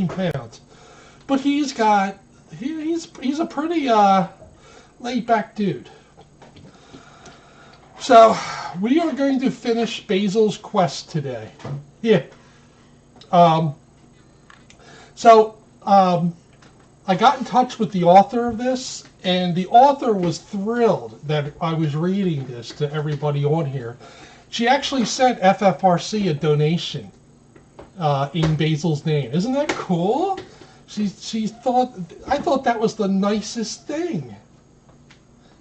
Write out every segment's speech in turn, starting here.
pounds. But he's a pretty laid back dude. So we are going to finish Basil's quest today. Yeah. I got in touch with the author of this, and the author was thrilled that I was reading this to everybody on here. She actually sent FFRC a donation in Basil's name. Isn't that cool? I thought that was the nicest thing.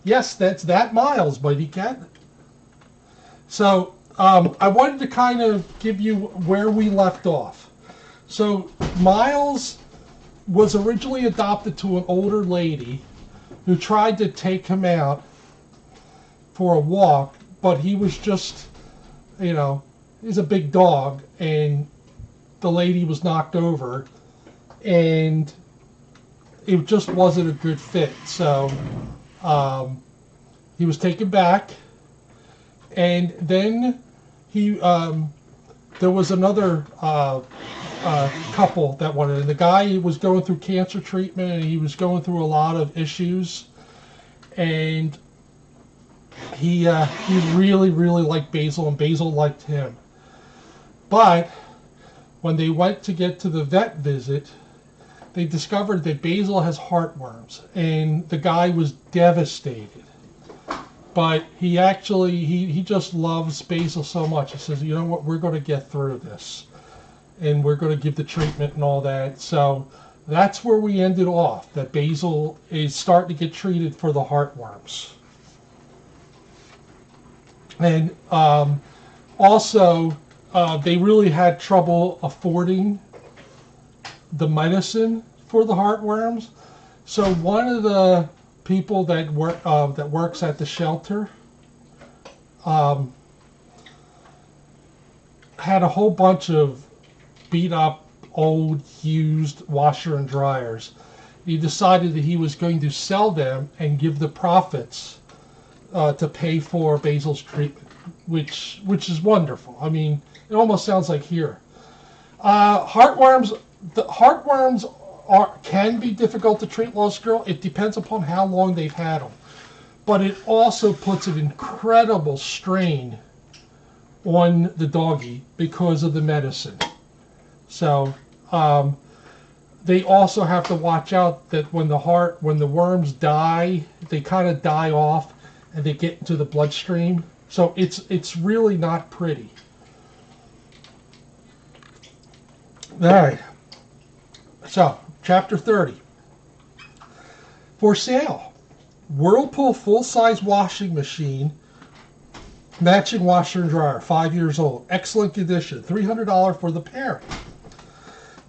Yes, that's that Miles, Mighty Cat. So I wanted to kind of give you where we left off. So Miles was originally adopted to an older lady who tried to take him out for a walk, but he was just, he's a big dog, and the lady was knocked over, and it just wasn't a good fit. So he was taken back, and then there was another couple that wanted, and the guy was going through cancer treatment, and he was going through a lot of issues, and he really liked Basil, and Basil liked him. But when they went to get to the vet visit, they discovered that Basil has heartworms, and the guy was devastated. But he just loves Basil so much. He says, you know what, we're going to get through this, and we're going to give the treatment and all that. So that's where we ended off, that Basil is starting to get treated for the heartworms. And also, they really had trouble affording the medicine for the heartworms. So one of the people that works at the shelter had a whole bunch of beat up, old, used washer and dryers. He decided that he was going to sell them and give the profits to pay for Basil's treatment, which is wonderful. I mean, it almost sounds like here. Heartworms can be difficult to treat, Lost Girl. It depends upon how long they've had them. But it also puts an incredible strain on the doggy because of the medicine. So they also have to watch out that when the worms die, they kind of die off and they get into the bloodstream. So it's really not pretty. All right. So, Chapter 30. For sale, Whirlpool full-size washing machine, matching washer and dryer, 5 years old, excellent condition, $300 for the pair.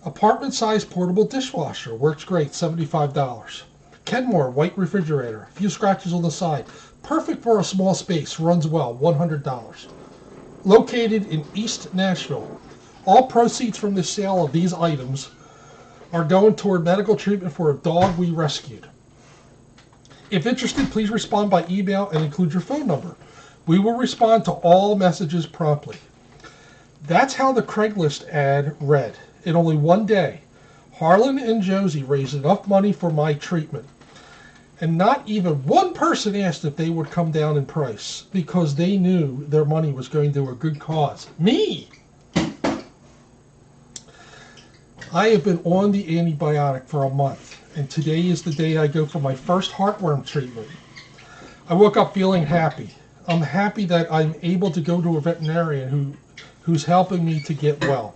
Apartment-size portable dishwasher, works great, $75. Kenmore white refrigerator, few scratches on the side, perfect for a small space, runs well, $100. Located in East Nashville. All proceeds from the sale of these items are going toward medical treatment for a dog we rescued. If interested, please respond by email and include your phone number. We will respond to all messages promptly. That's how the Craigslist ad read. In only one day, Harlan and Josie raised enough money for my treatment. And not even one person asked if they would come down in price because they knew their money was going to a good cause. Me! I have been on the antibiotic for a month, and today is the day I go for my first heartworm treatment. I woke up feeling happy. I'm happy that I'm able to go to a veterinarian who's helping me to get well.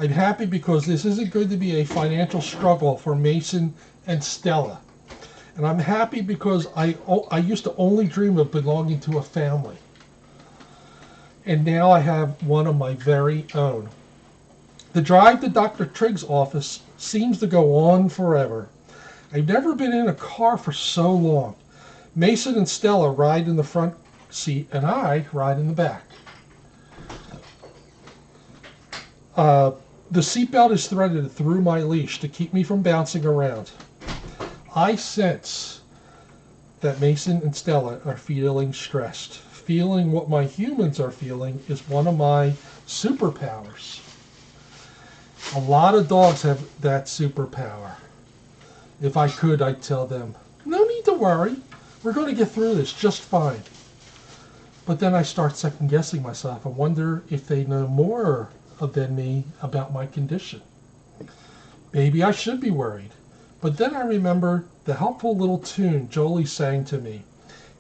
I'm happy because this isn't going to be a financial struggle for Mason and Stella. And I'm happy because I used to only dream of belonging to a family. And now I have one of my very own. The drive to Dr. Trigg's office seems to go on forever. I've never been in a car for so long. Mason and Stella ride in the front seat, and I ride in the back. The seatbelt is threaded through my leash to keep me from bouncing around. I sense that Mason and Stella are feeling stressed. Feeling what my humans are feeling is one of my superpowers. A lot of dogs have that superpower. If I could, I'd tell them, no need to worry. We're going to get through this just fine. But then I start second guessing myself and wonder if they know more than me about my condition. Maybe I should be worried. But then I remember the helpful little tune Jolie sang to me.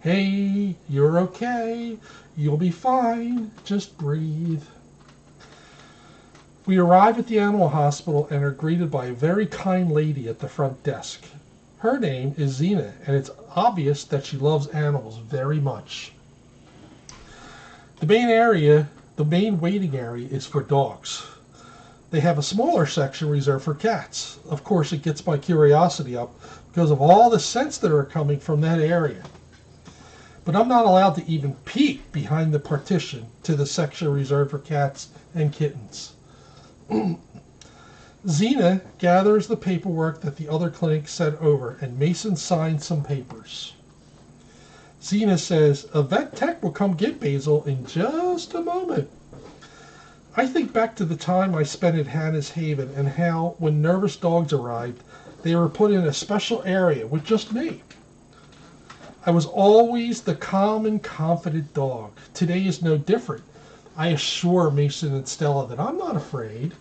Hey, you're okay. You'll be fine. Just breathe. We arrive at the animal hospital and are greeted by a very kind lady at the front desk. Her name is Zena, and it's obvious that she loves animals very much. The main waiting area is for dogs. They have a smaller section reserved for cats. Of course, it gets my curiosity up because of all the scents that are coming from that area. But I'm not allowed to even peek behind the partition to the section reserved for cats and kittens. Zena gathers the paperwork that the other clinic sent over, and Mason signs some papers. Zena says, a vet tech will come get Basil in just a moment. I think back to the time I spent at Hannah's Haven and how, when nervous dogs arrived, they were put in a special area with just me. I was always the calm and confident dog. Today is no different. I assure Mason and Stella that I'm not afraid.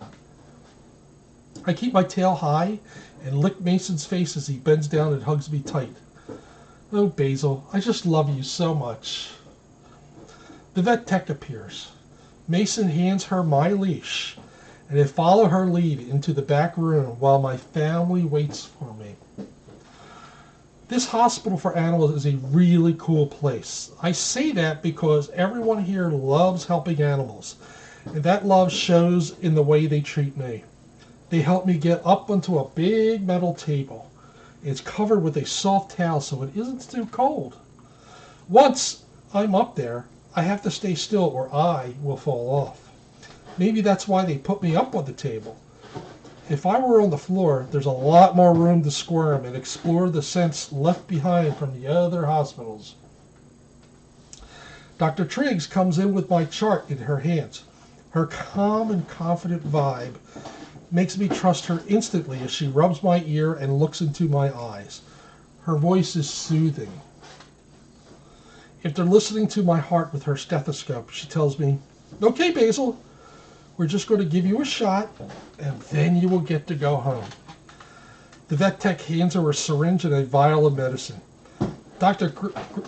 I keep my tail high and lick Mason's face as he bends down and hugs me tight. Oh, Basil, I just love you so much. The vet tech appears. Mason hands her my leash, and I follow her lead into the back room while my family waits for me. This hospital for animals is a really cool place. I say that because everyone here loves helping animals, and that love shows in the way they treat me. They help me get up onto a big metal table. It's covered with a soft towel so it isn't too cold. Once I'm up there, I have to stay still or I will fall off. Maybe that's why they put me up on the table. If I were on the floor, there's a lot more room to squirm and explore the scents left behind from the other hospitals. Dr. Triggs comes in with my chart in her hands. Her calm and confident vibe makes me trust her instantly as she rubs my ear and looks into my eyes. Her voice is soothing. If they're listening to my heart with her stethoscope, she tells me, okay, Basil, we're just going to give you a shot, and then you will get to go home. The vet tech hands her a syringe and a vial of medicine. Dr.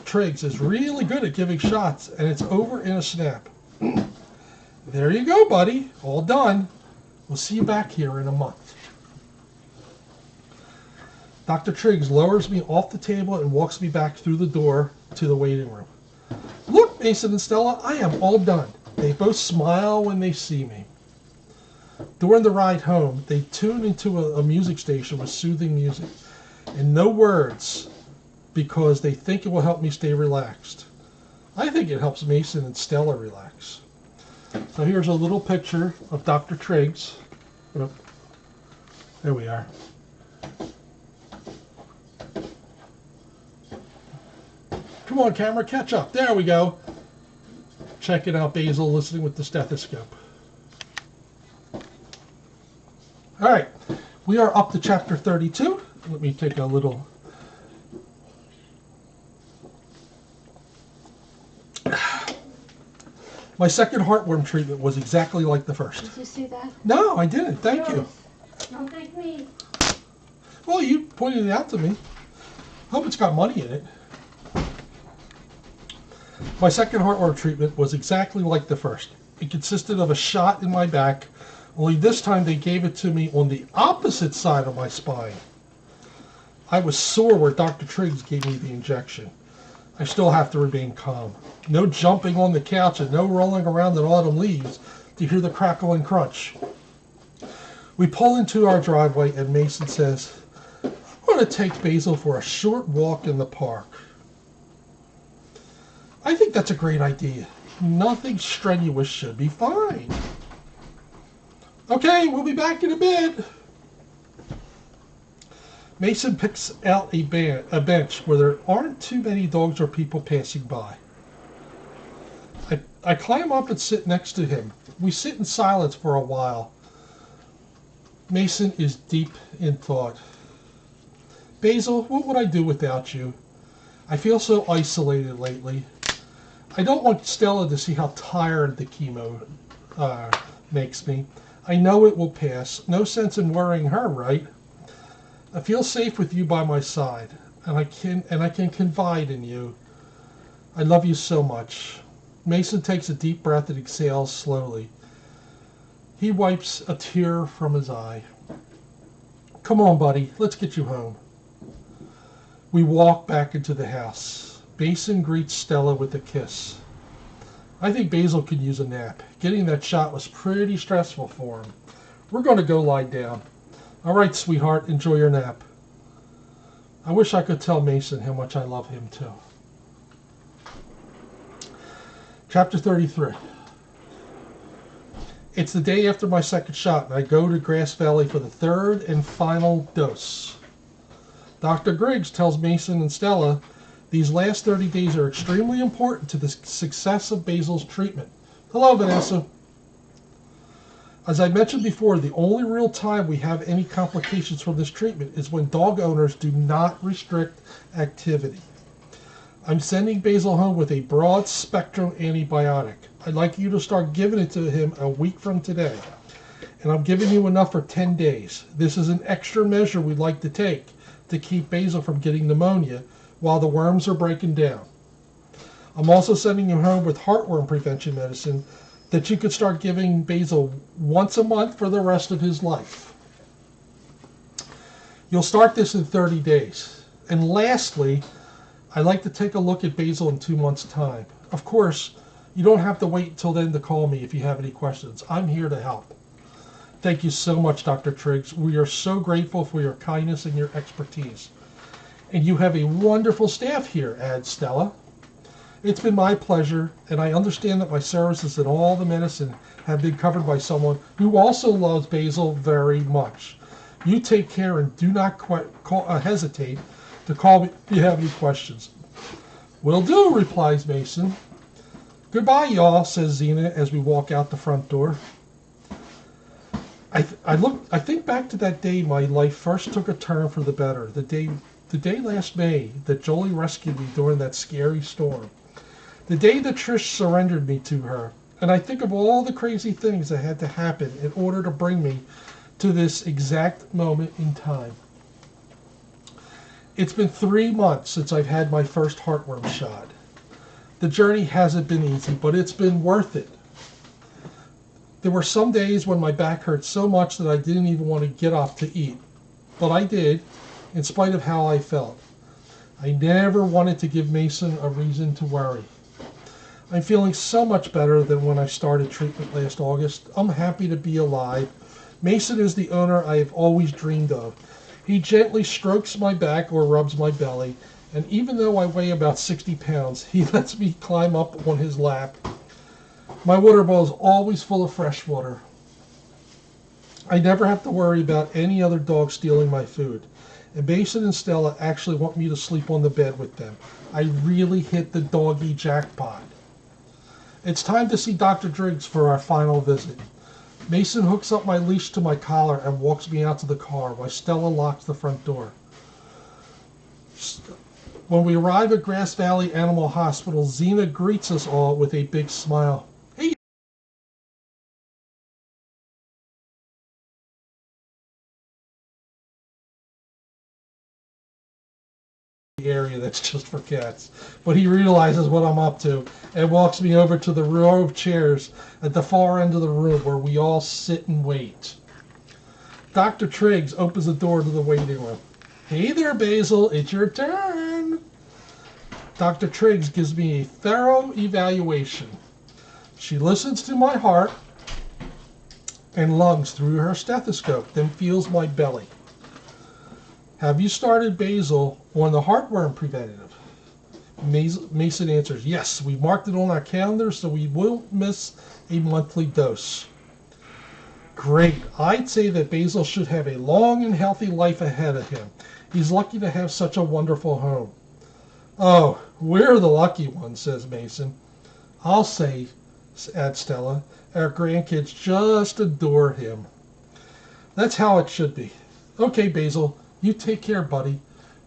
Triggs is really good at giving shots, and it's over in a snap. There you go, buddy. All done. We'll see you back here in a month. Dr. Triggs lowers me off the table and walks me back through the door to the waiting room. Look, Mason and Stella, I am all done. They both smile when they see me. During the ride home, they tune into a music station with soothing music and no words because they think it will help me stay relaxed. I think it helps Mason and Stella relax. So here's a little picture of Dr. Triggs. Oh, there we are. Come on, camera, catch up. There we go. Checking out Basil, listening with the stethoscope. All right, we are up to chapter 32. Let me take a little... My second heartworm treatment was exactly like the first. Did you see that? No, I didn't. Thank you. Don't thank me. Well, you pointed it out to me. Hope it's got money in it. My second heartworm treatment was exactly like the first. It consisted of a shot in my back, only this time they gave it to me on the opposite side of my spine. I was sore where Dr. Triggs gave me the injection. I still have to remain calm. No jumping on the couch and no rolling around in autumn leaves to hear the crackle and crunch. We pull into our driveway and Mason says, I'm going to take Basil for a short walk in the park. I think that's a great idea. Nothing strenuous should be fine. Okay, we'll be back in a bit. Mason picks out a bench where there aren't too many dogs or people passing by. I climb up and sit next to him. We sit in silence for a while. Mason is deep in thought. Basil, what would I do without you? I feel so isolated lately. I don't want Stella to see how tired the chemo makes me. I know it will pass. No sense in worrying her, right? I feel safe with you by my side, and I can confide in you. I love you so much. Mason takes a deep breath and exhales slowly. He wipes a tear from his eye. Come on, buddy. Let's get you home. We walk back into the house. Mason greets Stella with a kiss. I think Basil could use a nap. Getting that shot was pretty stressful for him. We're going to go lie down. All right, sweetheart. Enjoy your nap. I wish I could tell Mason how much I love him, too. Chapter 33. It's the day after my second shot, and I go to Grass Valley for the third and final dose. Dr. Griggs tells Mason and Stella these last 30 days are extremely important to the success of Basil's treatment. Hello, Vanessa. As I mentioned before, the only real time we have any complications from this treatment is when dog owners do not restrict activity. I'm sending Basil home with a broad-spectrum antibiotic. I'd like you to start giving it to him a week from today. And I'm giving you enough for 10 days. This is an extra measure we'd like to take to keep Basil from getting pneumonia while the worms are breaking down. I'm also sending him home with heartworm prevention medicine that you could start giving Basil once a month for the rest of his life. You'll start this in 30 days. And lastly, I'd like to take a look at Basil in 2 months' time. Of course, you don't have to wait until then to call me if you have any questions. I'm here to help. Thank you so much, Dr. Triggs. We are so grateful for your kindness and your expertise. And you have a wonderful staff here, adds Stella. It's been my pleasure, and I understand that my services and all the medicine have been covered by someone who also loves Basil very much. You take care and do not hesitate to call me if you have any questions. Will do, replies Mason. Goodbye, y'all, says Xena as we walk out the front door. I think back to that day my life first took a turn for the better. The day last May that Jolie rescued me during that scary storm. The day that Trish surrendered me to her. And I think of all the crazy things that had to happen in order to bring me to this exact moment in time. It's been 3 months since I've had my first heartworm shot. The journey hasn't been easy, but it's been worth it. There were some days when my back hurt so much that I didn't even want to get up to eat. But I did, in spite of how I felt. I never wanted to give Mason a reason to worry. I'm feeling so much better than when I started treatment last August. I'm happy to be alive. Mason is the owner I have always dreamed of. He gently strokes my back or rubs my belly, and even though I weigh about 60 pounds, he lets me climb up on his lap. My water bowl is always full of fresh water. I never have to worry about any other dog stealing my food. And Mason and Stella actually want me to sleep on the bed with them. I really hit the doggy jackpot. It's time to see Dr. Driggs for our final visit. Mason hooks up my leash to my collar and walks me out to the car while Stella locks the front door. When we arrive at Grass Valley Animal Hospital, Xena greets us all with a big smile. Hey, area that's just for cats. But he realizes what I'm up to and walks me over to the row of chairs at the far end of the room where we all sit and wait. Dr. Triggs opens the door to the waiting room. Hey there, Basil, it's your turn. Dr. Triggs gives me a thorough evaluation. She listens to my heart and lungs through her stethoscope, then feels my belly. Have you started Basil on the heartworm preventative? Mason answers, yes, we marked it on our calendar so we won't miss a monthly dose. Great. I'd say that Basil should have a long and healthy life ahead of him. He's lucky to have such a wonderful home. Oh, we're the lucky ones, says Mason. I'll say, adds Stella, our grandkids just adore him. That's how it should be. Okay, Basil, you take care, buddy.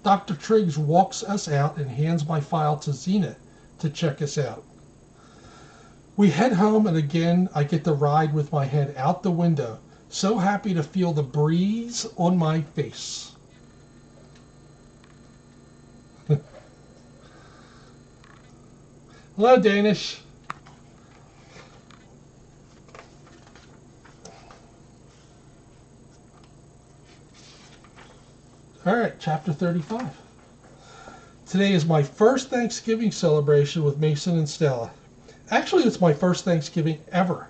Dr. Triggs walks us out and hands my file to Xena to check us out. We head home, and again I get to ride with my head out the window, so happy to feel the breeze on my face. Hello, Danish. All right, chapter 35. Today is my first Thanksgiving celebration with Mason and Stella. Actually, it's my first Thanksgiving ever.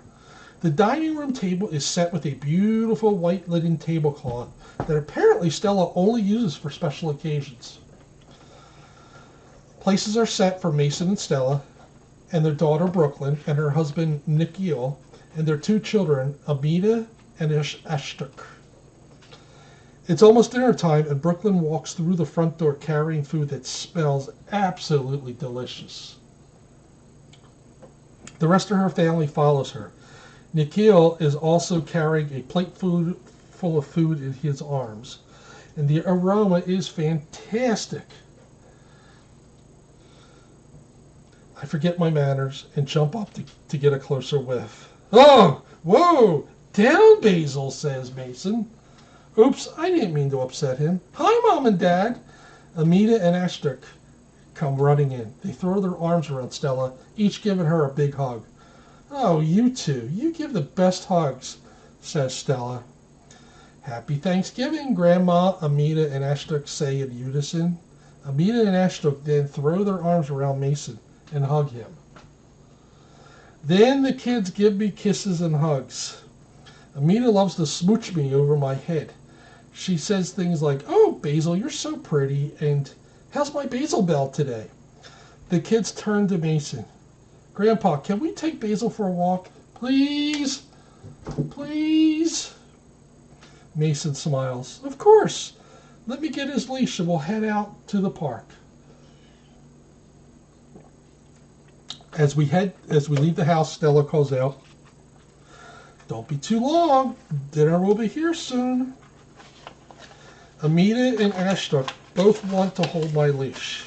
The dining room table is set with a beautiful white linen tablecloth that apparently Stella only uses for special occasions. Places are set for Mason and Stella, and their daughter Brooklyn, and her husband Nikhil, and their two children, Amita and Ashtuk. It's almost dinner time, and Brooklyn walks through the front door carrying food that smells absolutely delicious. The rest of her family follows her. Nikhil is also carrying a plate full of food in his arms, and the aroma is fantastic. I forget my manners and jump up to get a closer whiff. Oh, whoa, down, Basil, says Mason. Oops, I didn't mean to upset him. Hi, Mom and Dad. Amita and Ashtuk come running in. They throw their arms around Stella, each giving her a big hug. Oh, you two, you give the best hugs, says Stella. Happy Thanksgiving, Grandma, Amita and Ashtuk say in unison. Amita and Ashtuk then throw their arms around Mason and hug him. Then the kids give me kisses and hugs. Amita loves to smooch me over my head. She says things like, "Oh, Basil, you're so pretty," and "How's my Basil bell today?" The kids turn to Mason. "Grandpa, can we take Basil for a walk? Please? Please?" Mason smiles. "Of course. Let me get his leash and we'll head out to the park." As we leave the house, Stella calls out, "Don't be too long. Dinner will be here soon." Amita and Ashtuk both want to hold my leash.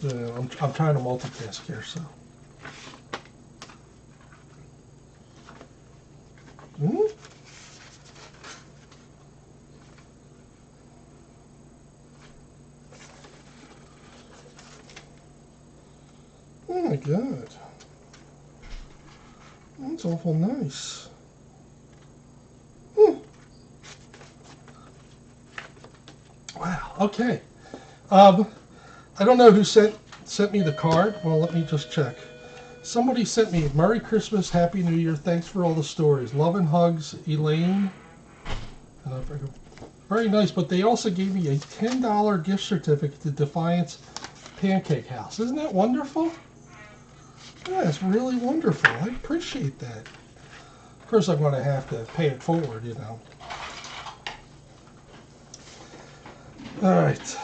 I'm trying to multitask here, so. Oh my God. That's awful nice. Wow, okay. I don't know who sent me the card. Well, let me just check. Somebody sent me Merry Christmas, Happy New Year, thanks for all the stories. Love and hugs, Elaine. Very nice, but they also gave me a $10 gift certificate to Defiance Pancake House. Isn't that wonderful? Yeah, it's really wonderful. I appreciate that. Of course, I'm going to have to pay it forward, you know. All right.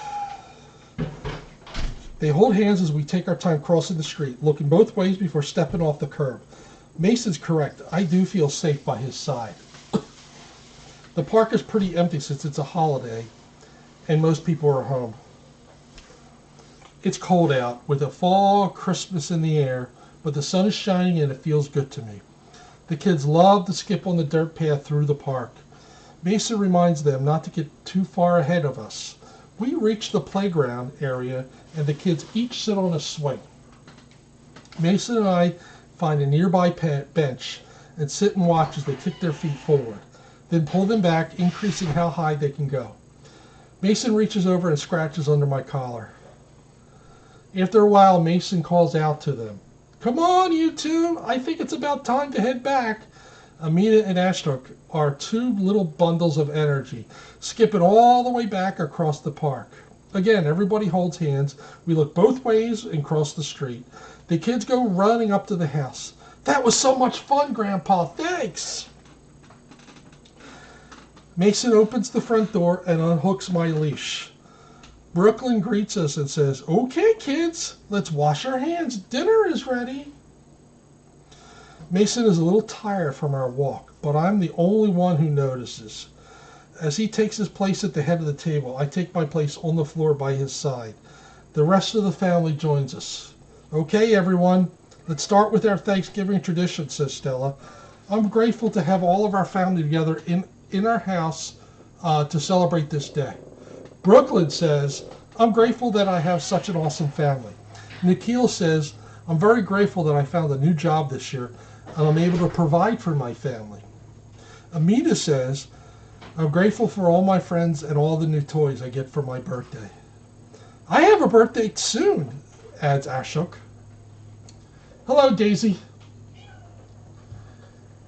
They hold hands as we take our time crossing the street, looking both ways before stepping off the curb. Mason's correct. I do feel safe by his side. The park is pretty empty since it's a holiday, and most people are home. It's cold out, with a fall Christmas in the air, but the sun is shining and it feels good to me. The kids love to skip on the dirt path through the park. Mason reminds them not to get too far ahead of us. We reach the playground area, and the kids each sit on a swing. Mason and I find a nearby bench and sit and watch as they kick their feet forward, then pull them back, increasing how high they can go. Mason reaches over and scratches under my collar. After a while, Mason calls out to them, "Come on, you two! I think it's about time to head back." Amita and Ashtuk are two little bundles of energy, skipping all the way back across the park. Again, everybody holds hands. We look both ways and cross the street. The kids go running up to the house. "That was so much fun, Grandpa. Thanks." Mason opens the front door and unhooks my leash. Brooklyn greets us and says, "Okay, kids, let's wash our hands. Dinner is ready." Mason is a little tired from our walk, but I'm the only one who notices. As he takes his place at the head of the table, I take my place on the floor by his side. The rest of the family joins us. Okay, everyone, let's start with our Thanksgiving tradition, says Stella. I'm grateful to have all of our family together in our house to celebrate this day. Brooklyn says, I'm grateful that I have such an awesome family. Nikhil says, I'm very grateful that I found a new job this year and I'm able to provide for my family. Amita says, I'm grateful for all my friends and all the new toys I get for my birthday. I have a birthday soon, adds Ashok. Hello, Daisy.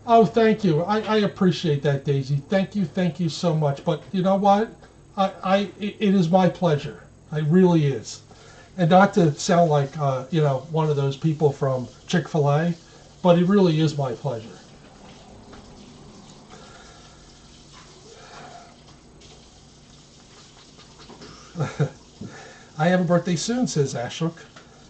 Oh, thank you. I appreciate that, Daisy. Thank you so much. But you know what? It is my pleasure. It really is. And not to sound like, one of those people from Chick-fil-A, but it really is my pleasure. I have a birthday soon, says Ashok.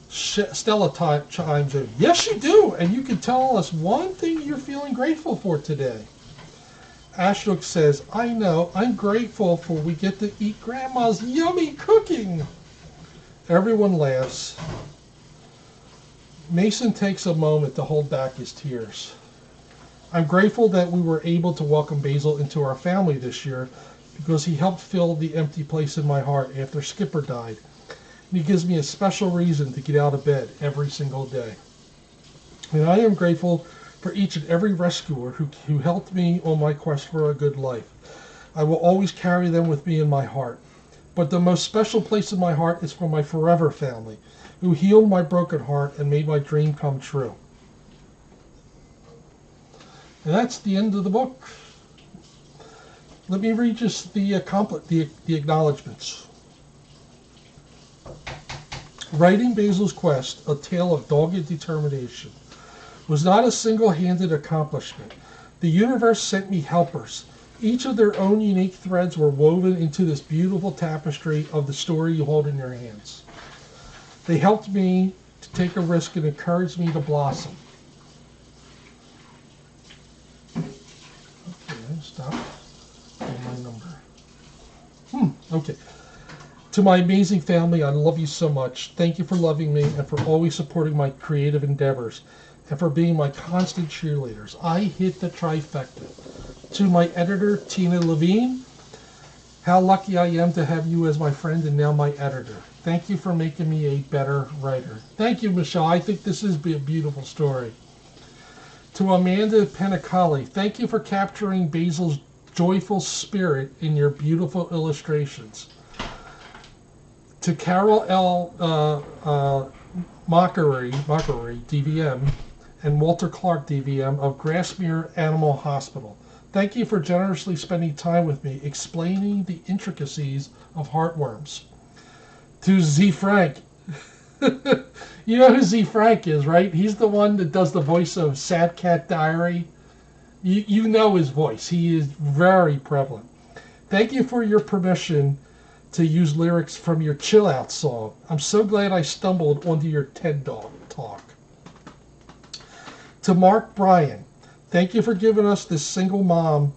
Stella chimes in. Yes, you do, and you can tell us one thing you're feeling grateful for today. Ashok says, I know, I'm grateful for we get to eat Grandma's yummy cooking. Everyone laughs. Mason takes a moment to hold back his tears. I'm grateful that we were able to welcome Basil into our family this year because he helped fill the empty place in my heart after Skipper died. And he gives me a special reason to get out of bed every single day. And I am grateful for each and every rescuer who helped me on my quest for a good life. I will always carry them with me in my heart. But the most special place in my heart is for my forever family, who healed my broken heart and made my dream come true. And that's the end of the book. Let me read just the acknowledgments. Writing Basil's Quest, a tale of dogged determination, was not a single-handed accomplishment. The universe sent me helpers. Each of their own unique threads were woven into this beautiful tapestry of the story you hold in your hands. They helped me to take a risk and encouraged me to blossom. Okay, stop. My number. Okay. To my amazing family, I love you so much. Thank you for loving me and for always supporting my creative endeavors and for being my constant cheerleaders. I hit the trifecta. To my editor, Tina Levine, how lucky I am to have you as my friend and now my editor. Thank you for making me a better writer. Thank you, Michelle. I think this is a beautiful story. To Amanda Penicali, thank you for capturing Basil's joyful spirit in your beautiful illustrations. To Carol L. Mockery, DVM, and Walter Clark, DVM, of Grassmere Animal Hospital. Thank you for generously spending time with me explaining the intricacies of heartworms. To Z Frank. You know who Z Frank is, right? He's the one that does the voice of Sad Cat Diary. You know his voice. He is very prevalent. Thank you for your permission to use lyrics from your Chill Out song. I'm so glad I stumbled onto your TED Talk. To Mark Bryan, thank you for giving this single mom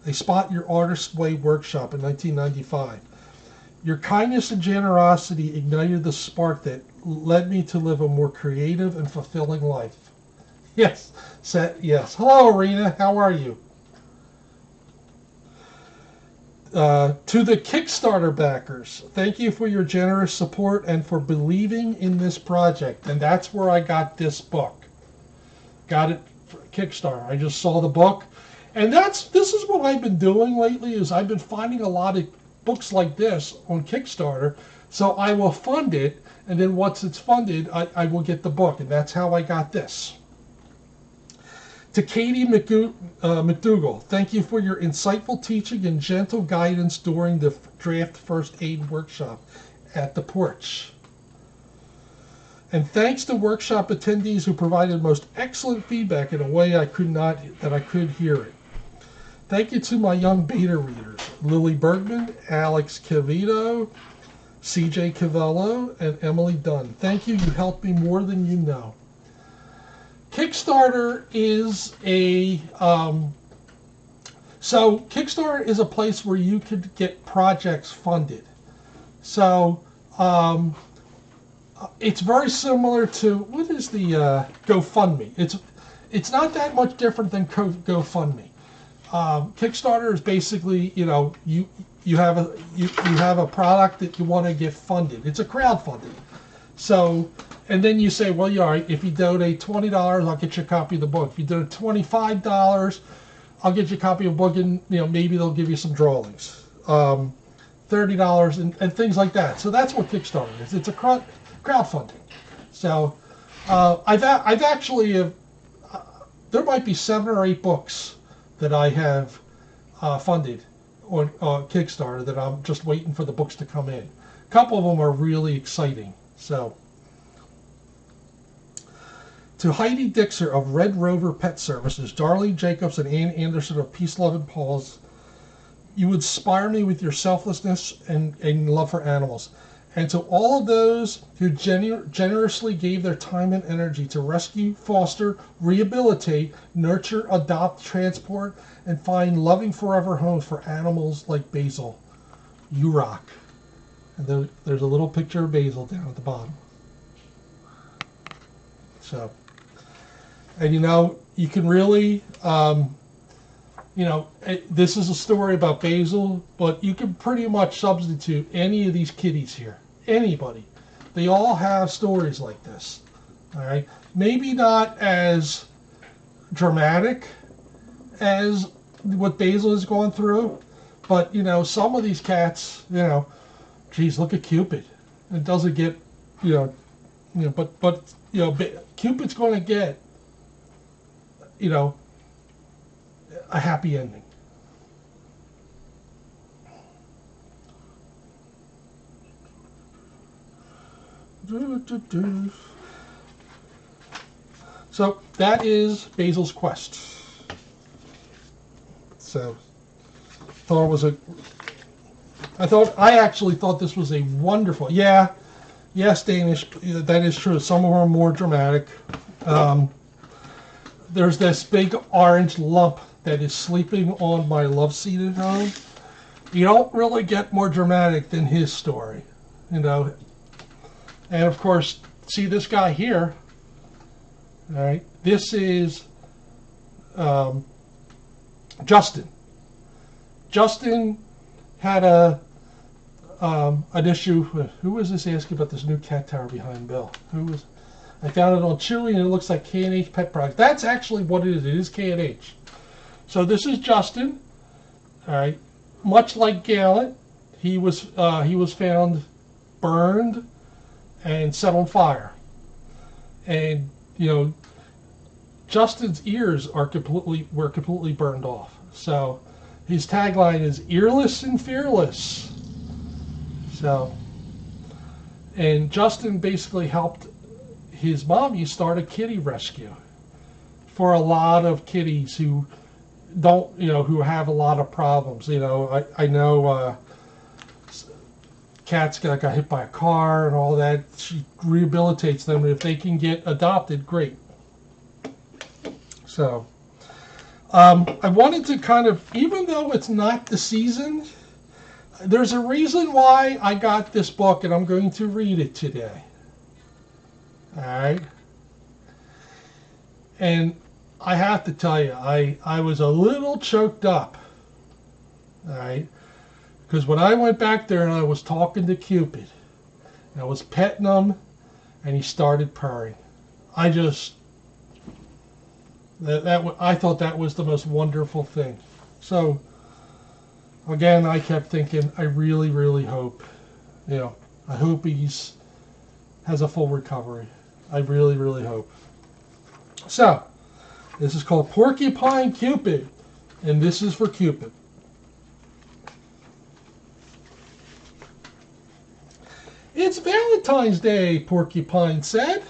a spot in your Artist's Way workshop in 1995. Your kindness and generosity ignited the spark that led me to live a more creative and fulfilling life. Yes, yes. Hello, Arena. How are you? To the Kickstarter backers, thank you for your generous support and for believing in this project. And that's where I got this book. Got it for Kickstarter. I just saw the book. And this is what I've been doing lately is I've been finding a lot of books like this on Kickstarter. So I will fund it. And then once it's funded, I will get the book. And that's how I got this. To Katie McDougall, thank you for your insightful teaching and gentle guidance during the draft first aid workshop at the porch. And thanks to workshop attendees who provided most excellent feedback in a way I could hear it. Thank you to my young beta readers, Lily Bergman, Alex Cavito, CJ Cavello, and Emily Dunn. Thank you. You helped me more than you know. Kickstarter is a so Kickstarter is a place where you could get projects funded. So it's very similar to, what is the GoFundMe? It's not that much different than GoFundMe. Kickstarter is basically, you know, you have a product that you want to get funded. It's a crowdfunding. So, and then you say, well, yeah, if you donate $20, I'll get you a copy of the book. If you donate $25, I'll get you a copy of the book, and you know, maybe they'll give you some drawings. $30 and things like that. So that's what Kickstarter is. It's a crowdfunding. So I've actually there might be 7 or 8 books that I have funded on Kickstarter that I'm just waiting for the books to come in. A couple of them are really exciting. So, to Heidi Dixer of Red Rover Pet Services, Darlene Jacobs, and Ann Anderson of Peace, Love, and Paws, you inspire me with your selflessness and love for animals. And to all of those who generously gave their time and energy to rescue, foster, rehabilitate, nurture, adopt, transport, and find loving forever homes for animals like Basil, you rock. And there's a little picture of Basil down at the bottom. So, and you know, you can really, you know, this is a story about Basil, but you can pretty much substitute any of these kitties here. Anybody. They all have stories like this. All right. Maybe not as dramatic as what Basil has gone through, but you know, some of these cats, you know, geez, look at Cupid. It doesn't get, you know, but you know, Cupid's going to get, you know, a happy ending. So that is Basil's Quest. So I actually thought this was a wonderful, yes, Danish, that is true. Some of them are more dramatic. There's this big orange lump that is sleeping on my love seat at home. You don't really get more dramatic than his story, you know. And of course, see this guy here. All right, this is Justin. Justin had an issue. Who was this asking about this new cat tower behind Bill? Who was? I found it on Chewy, and it looks like K&H Pet Products. That's actually what it is. It is K&H. So this is Justin. All right. Much like Gallant, he was found burned and set on fire. And you know, Justin's ears were completely burned off. So his tagline is "Earless and Fearless." So, and Justin basically helped his mommy start a kitty rescue for a lot of kitties who don't, you know, who have a lot of problems. You know, I know cats got hit by a car and all that. She rehabilitates them, and if they can get adopted, great. So, I wanted to kind of, even though it's not the season, there's a reason why I got this book, and I'm going to read it today. All right. And I have to tell you, I was a little choked up. All right. Because when I went back there and I was talking to Cupid, and I was petting him, and he started purring, I just, I thought that was the most wonderful thing. So, again, I kept thinking, I really, really hope, you know, I hope he's has a full recovery. I really, really hope. So, this is called Porcupine Cupid, and this is for Cupid. It's Valentine's Day, Porcupine said.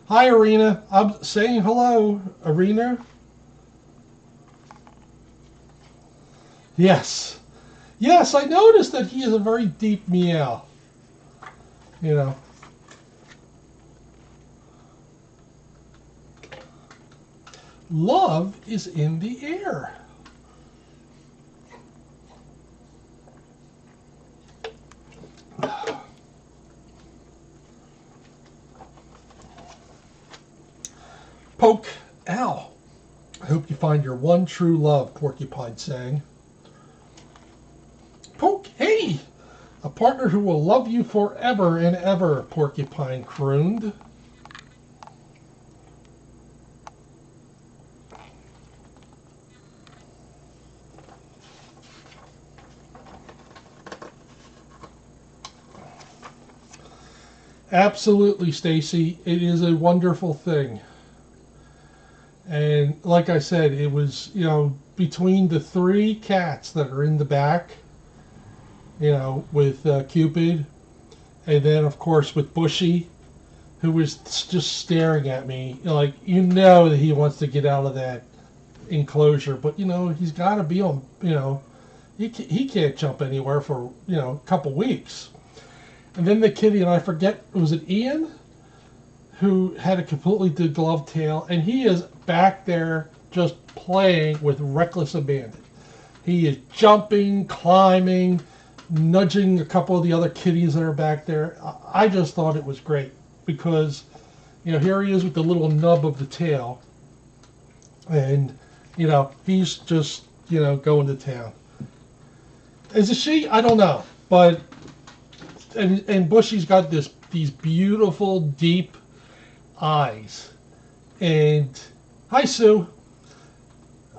Hi, Arena. I'm saying hello, Arena. Yes. Yes, I noticed that he has a very deep meow. You know. Love is in the air. Poke, ow. I hope you find your one true love, Porcupine sang. Poke, hey, a partner who will love you forever and ever, Porcupine crooned. Absolutely, Stacy. It is a wonderful thing. And like I said, it was, between the 3 cats that are in the back, with Cupid, and then, of course, with Bushy, who was just staring at me, that he wants to get out of that enclosure, but, he's got to be on, he can't jump anywhere for, a couple weeks. And then the kitty, and I forget, was it Ian? Who had a completely degloved tail, and he is back there just playing with reckless abandon. He is jumping, climbing, nudging a couple of the other kitties that are back there. I just thought it was great because, here he is with the little nub of the tail, and, he's just, going to town. Is it she? I don't know, but and Bushy's got these beautiful, deep eyes. And hi, Sue.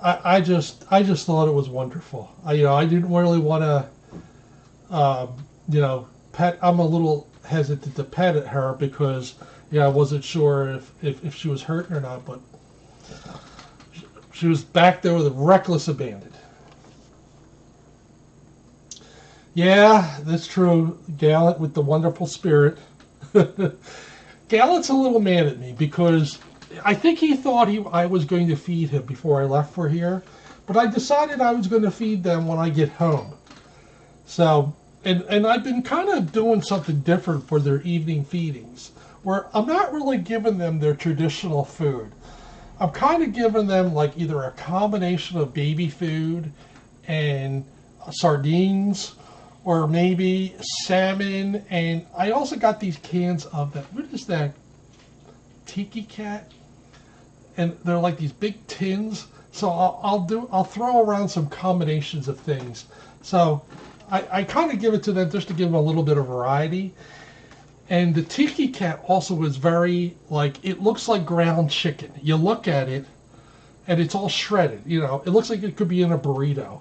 I just thought it was wonderful. I didn't really want to, pet. I'm a little hesitant to pet at her because, I wasn't sure if she was hurting or not. But she was back there with a reckless abandon. Yeah, that's true. Gallant with the wonderful spirit. Gallant's a little mad at me because I think he thought I was going to feed him before I left for here, but I decided I was going to feed them when I get home. So, and I've been kind of doing something different for their evening feedings, where I'm not really giving them their traditional food. I'm kind of giving them either a combination of baby food and sardines, or maybe salmon, and I also got these cans of that. What is that? Tiki cat, and they're like these big tins. So I'll throw around some combinations of things. So I kind of give it to them just to give them a little bit of variety. And the tiki cat also is very it looks like ground chicken. You look at it, and it's all shredded. It looks like it could be in a burrito.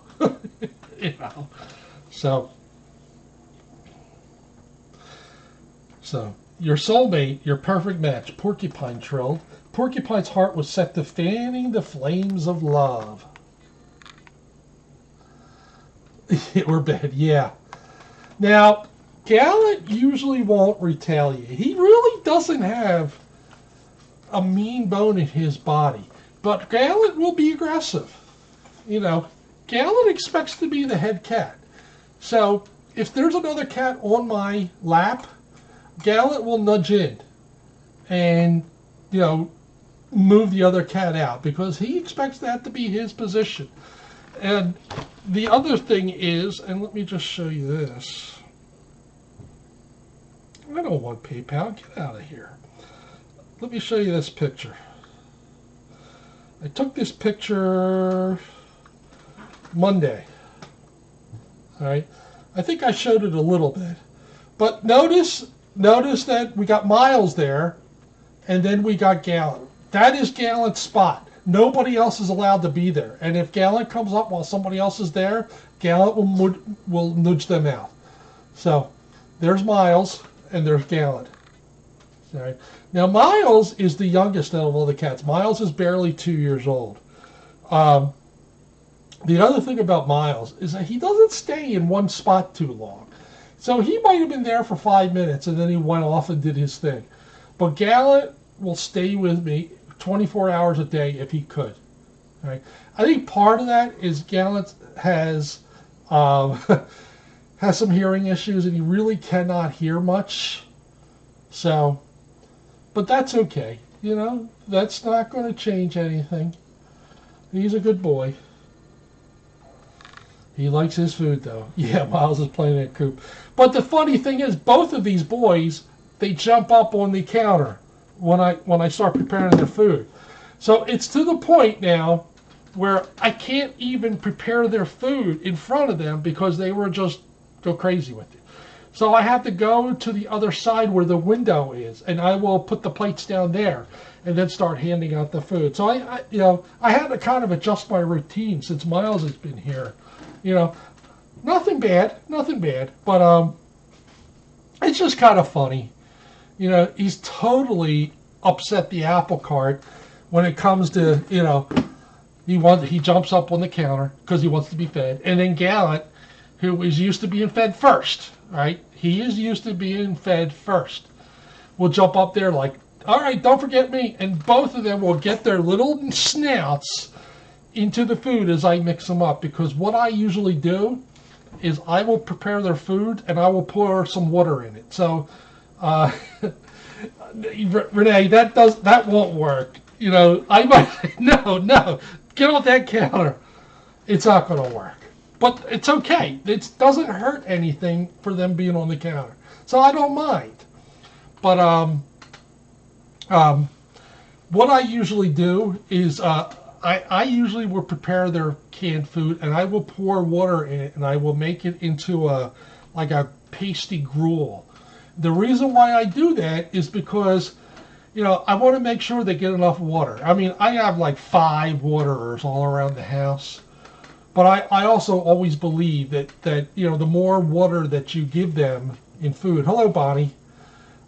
So, your soulmate, your perfect match, Porcupine trilled. Porcupine's heart was set to fanning the flames of love. We're bad, yeah. Now, Gallant usually won't retaliate. He really doesn't have a mean bone in his body. But Gallant will be aggressive. Gallant expects to be the head cat. So, if there's another cat on my lap, Gallant will nudge in and, move the other cat out because he expects that to be his position. And the other thing is, and let me just show you this. I don't want PayPal. Get out of here. Let me show you this picture. I took this picture Monday. All right. I think I showed it a little bit. But notice that we got Miles there, and then we got Gallant. That is Gallant's spot. Nobody else is allowed to be there. And if Gallant comes up while somebody else is there, Gallant will nudge them out. So there's Miles, and there's Gallant. All right. Now, Miles is the youngest out of all the cats. Miles is barely 2 years old. The other thing about Miles is that he doesn't stay in one spot too long. So he might have been there for 5 minutes and then he went off and did his thing. But Gallant will stay with me 24 hours a day if he could. Right? I think part of that is Gallant has some hearing issues and he really cannot hear much. So, but that's okay. That's not going to change anything. He's a good boy. He likes his food, though. Yeah, Miles is playing that coop. But the funny thing is, both of these boys, they jump up on the counter when I start preparing their food. So it's to the point now where I can't even prepare their food in front of them because they were just go crazy with it. So I have to go to the other side where the window is, and I will put the plates down there and then start handing out the food. So I had to kind of adjust my routine since Miles has been here. Nothing bad, but it's just kind of funny. He's totally upset the apple cart when it comes to, he jumps up on the counter because he wants to be fed. And then Gallant, who is used to being fed first, right? He is used to being fed first. Will jump up there like, all right, don't forget me. And both of them will get their little snouts into the food as I mix them up. Because what I usually do is I will prepare their food and I will pour some water in it. So, Renee, that won't work. I might, no, get off that counter. It's not going to work. But it's okay. It doesn't hurt anything for them being on the counter. So I don't mind. But what I usually do is I usually will prepare their canned food and I will pour water in it and I will make it into a pasty gruel. The reason why I do that is because I want to make sure they get enough water. I mean, I have like 5 waterers all around the house. But I also always believe that the more water that you give them in food, hello Bonnie,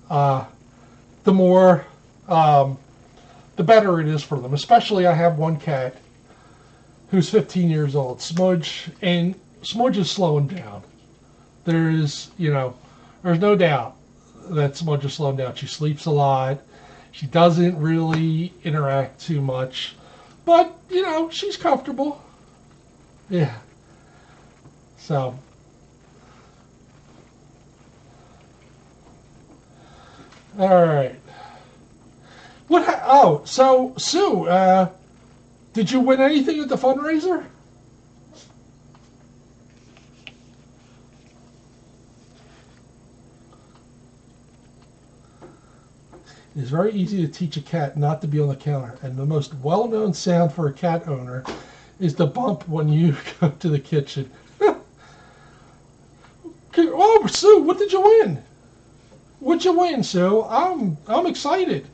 the more, the better it is for them. Especially I have one cat who's 15 years old, Smudge, and Smudge is slowing down. There's no doubt that Smudge is slowing down. She sleeps a lot. She doesn't really interact too much, but she's comfortable. Yeah. So. All right. So Sue, did you win anything at the fundraiser? It is very easy to teach a cat not to be on the counter, and the most well-known sound for a cat owner is the bump when you go to the kitchen. Oh, Sue, what did you win? What'd you win, Sue? I'm excited.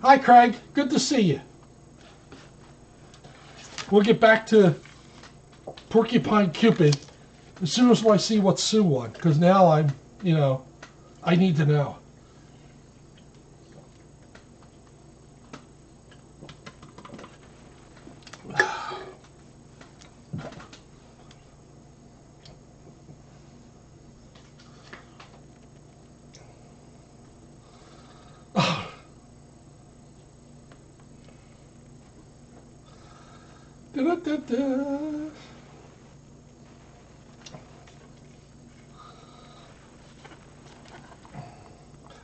Hi, Craig. Good to see you. We'll get back to Porcupine Cupid as soon as I see what Sue won, because now I need to know.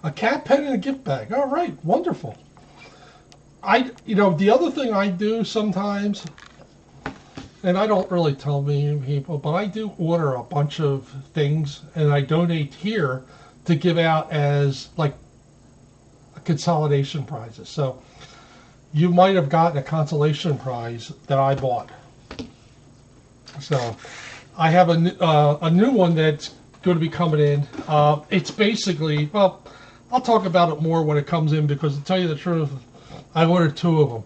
A cat pet in a gift bag. All right, wonderful. The other thing I do sometimes, and I don't really tell many people, but I do order a bunch of things and I donate here to give out as like consolidation prizes. So you might have gotten a consolation prize that I bought. So I have a new one that's going to be coming in. It's basically, well, I'll talk about it more when it comes in, because to tell you the truth, I ordered 2 of them.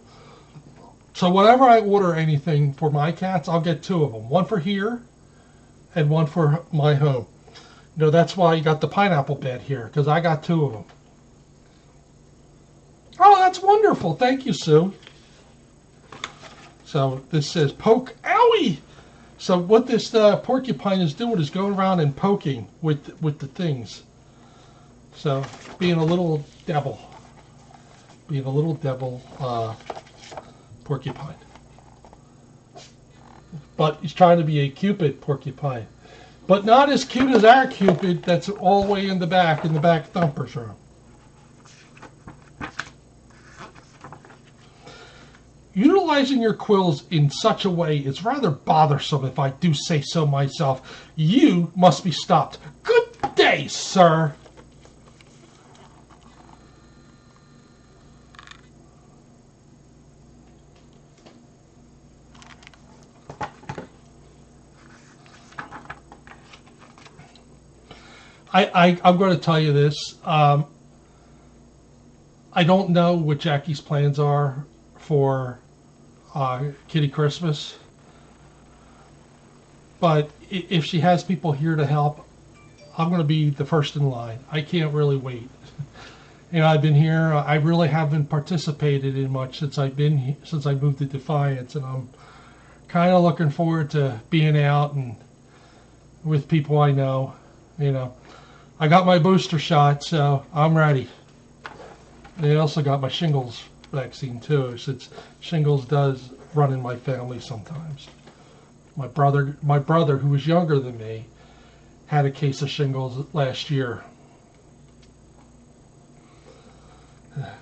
So whenever I order anything for my cats, I'll get 2 of them. One for here and one for my home. That's why you got the pineapple bed here, because I got 2 of them. Oh, that's wonderful. Thank you, Sue. So this says poke. Owie! So what this porcupine is doing is going around and poking with the things. So being a little devil. Porcupine. But he's trying to be a Cupid porcupine. But not as cute as our Cupid that's all the way in the back thumper's room. Utilizing your quills in such a way is rather bothersome, if I do say so myself. You must be stopped. Good day, sir. I'm going to tell you this. I don't know what Jackie's plans are for Kitty Christmas, but if she has people here to help, I'm going to be the first in line. I can't really wait. You know, I've been here. I really haven't participated in much since I moved to Defiance, and I'm kind of looking forward to being out and with people I know. You know, I got my booster shot, so I'm ready. And I also got my shingles vaccine too, since shingles does run in my family sometimes. My brother, who was younger than me, had a case of shingles last year.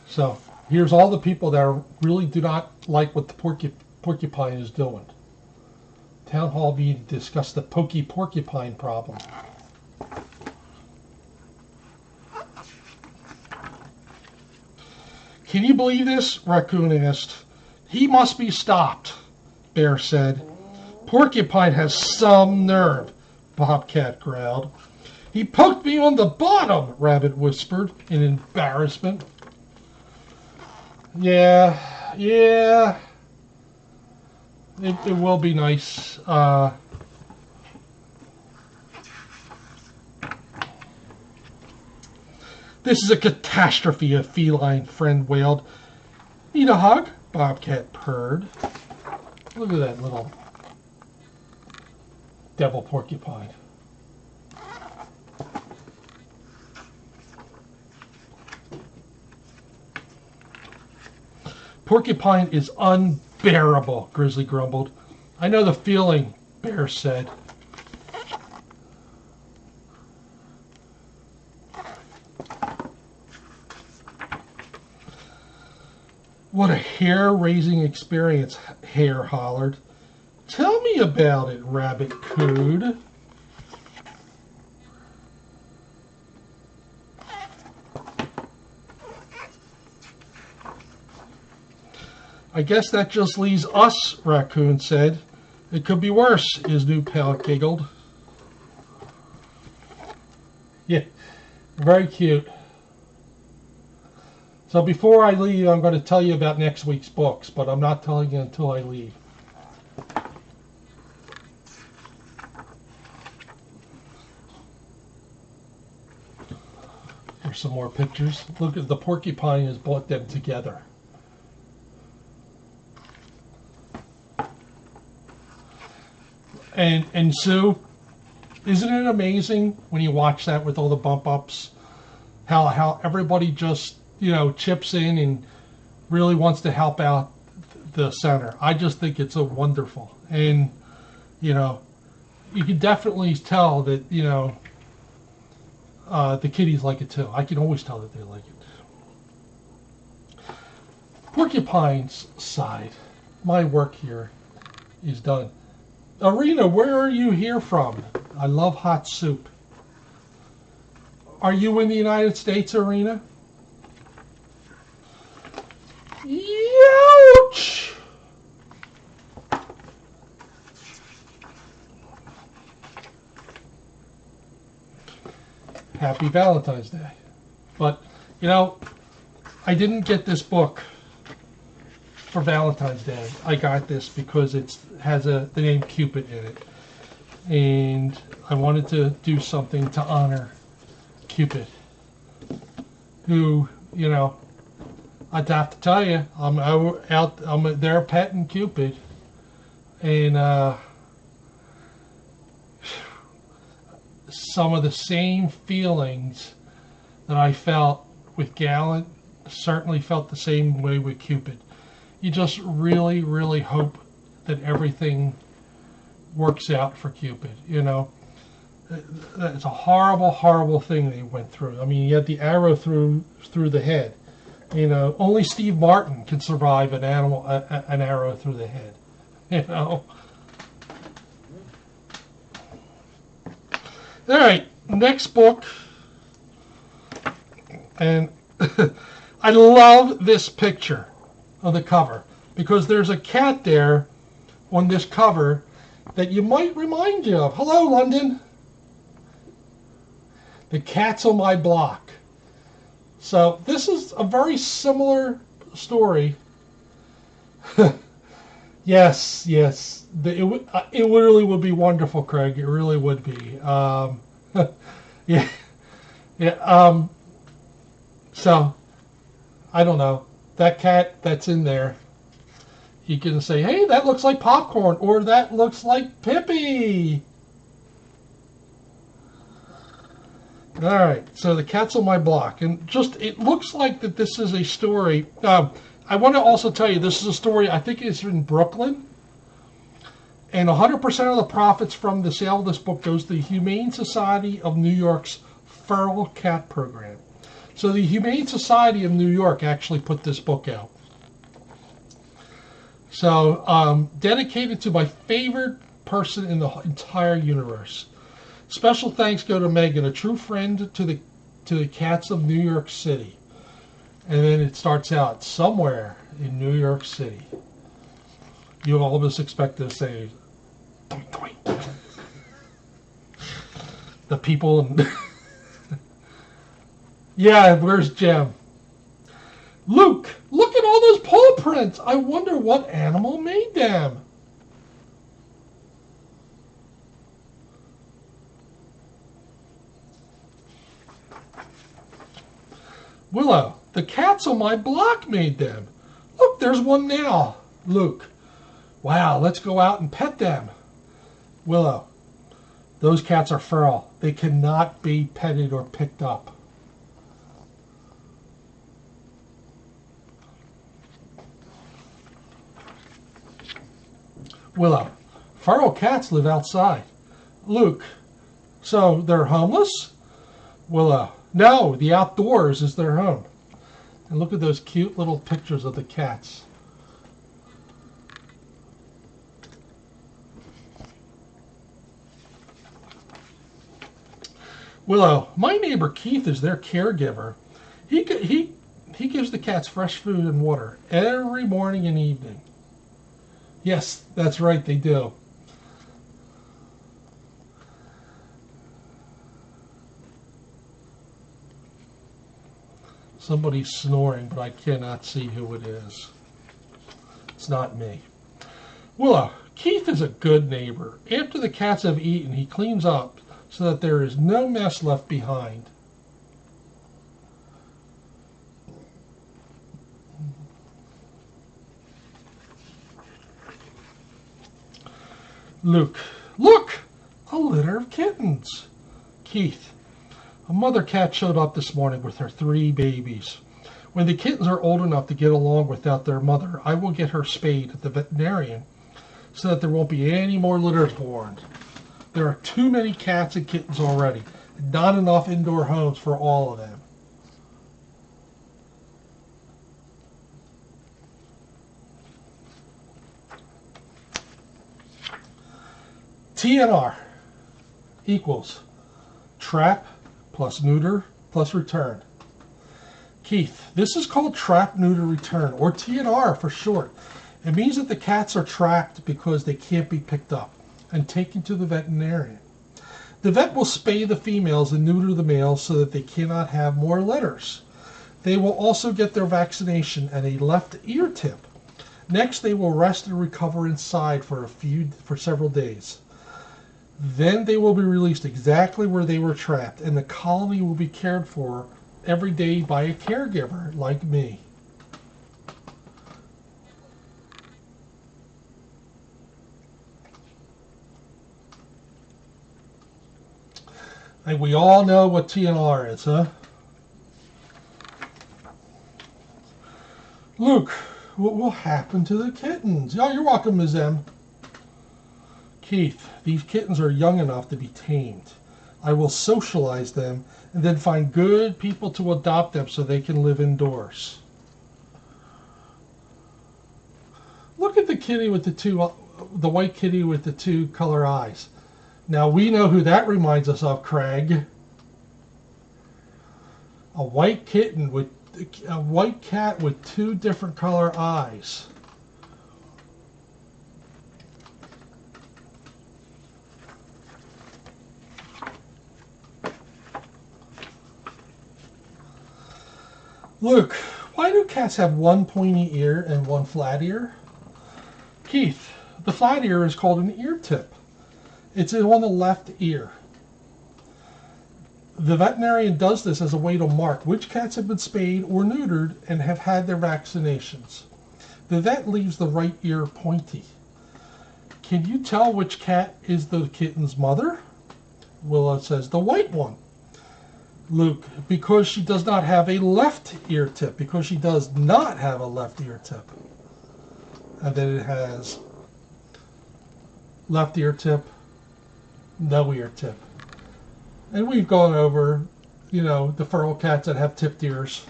So here's all the people that really do not like what the porcupine is doing. Town hall meeting to discuss the porcupine problem. Can you believe this? Raccoon asked. He must be stopped, Bear said. Porcupine has some nerve, Bobcat growled. He poked me on the bottom, Rabbit whispered in embarrassment. Yeah. It will be nice. This is a catastrophe, a feline friend wailed. Need a hug? Bobcat purred. Look at that little devil porcupine. Porcupine is unbearable, Grizzly grumbled. I know the feeling, Bear said. What a hair-raising experience, Hare hollered. Tell me about it, Rabbit cooed. I guess that just leaves us, Raccoon said. It could be worse, his new pal giggled. Yeah, very cute. So before I leave, I'm going to tell you about next week's books, but I'm not telling you until I leave. Here's some more pictures. Look at the porcupine has brought them together. And Sue, isn't it amazing when you watch that with all the bump ups, how everybody just, you know, chips in and really wants to help out the center. I just think it's a wonderful, and you know, you can definitely tell that, you know, the kiddies like it too. I can always tell that they like it. Porcupine's side. My work here is done. Arena, where are you here from? I love hot soup. Are you in the United States, Arena? Ouch! Happy Valentine's Day. But, you know, I didn't get this book for Valentine's Day. I got this because it has the name Cupid in it. And I wanted to do something to honor Cupid, who, you know, I'd have to tell you, I'm there petting Cupid, and some of the same feelings that I felt with Gallant certainly felt the same way with Cupid. You just really, really hope that everything works out for Cupid, you know. It's a horrible, horrible thing they went through. I mean, you had the arrow through the head. You know, only Steve Martin can survive an arrow through the head. You know. All right, next book, and I love this picture on the cover because there's a cat there on this cover that you might remind you of. Hello, London. The Cat's on My Block. So this is a very similar story. Yes. It really would be wonderful, Craig. It really would be. Yeah. So, I don't know. That cat that's in there, you can say, hey, that looks like popcorn, or that looks like Pippi. All right, so the Cat's on My Block, and just it looks like that this is a story. I want to also tell you this is a story. I think it's in Brooklyn, and 100% of the profits from the sale of this book goes to the Humane Society of New York's Feral Cat Program. So the Humane Society of New York actually put this book out. So dedicated to my favorite person in the entire universe. Special thanks go to Megan, a true friend to the cats of New York City. And then it starts out somewhere in New York City. You almost expect to say, doink, doink. The people in... Yeah, where's Jem? Luke, look at all those paw prints. I wonder what animal made them. Willow, the Cats on My Block made them. Look, there's one now. Luke, wow, let's go out and pet them. Willow, those cats are feral. They cannot be petted or picked up. Willow, feral cats live outside. Luke, so they're homeless? Willow, no, the outdoors is their home. And look at those cute little pictures of the cats. Willow, my neighbor Keith is their caregiver. He gives the cats fresh food and water every morning and evening. Yes, that's right, they do. Somebody's snoring, but I cannot see who it is. It's not me. Willow, Keith is a good neighbor. After the cats have eaten, he cleans up so that there is no mess left behind. Luke, look, a litter of kittens. Keith, a mother cat showed up this morning with her 3 babies. When the kittens are old enough to get along without their mother, I will get her spayed at the veterinarian so that there won't be any more litters born. There are too many cats and kittens already, not enough indoor homes for all of them. TNR equals trap plus neuter plus return. Keith, this is called trap, neuter, return, or TNR for short. It means that the cats are trapped because they can't be picked up and taken to the veterinarian. The vet will spay the females and neuter the males so that they cannot have more litters. They will also get their vaccination and a left ear tip. Next, they will rest and recover inside for several days. Then they will be released exactly where they were trapped, and the colony will be cared for every day by a caregiver like me. And we all know what TNR is, huh? Luke, what will happen to the kittens? Oh, you're welcome, Ms. M. Keith, these kittens are young enough to be tamed. I will socialize them and then find good people to adopt them so they can live indoors. look at the kitty with the white kitty with the two color eyes. Now we know who that reminds us of, Craig. A white kitten with a white cat with two different color eyes. Luke, why do cats have one pointy ear and one flat ear? Keith, the flat ear is called an ear tip. It's on the left ear. The veterinarian does this as a way to mark which cats have been spayed or neutered and have had their vaccinations. The vet leaves the right ear pointy. Can you tell which cat is the kitten's mother? Willa says the white one. Luke, because she does not have a left ear tip. Because she does not have a left ear tip. And then it has left ear tip, no ear tip. And we've gone over, you know, the feral cats that have tipped ears.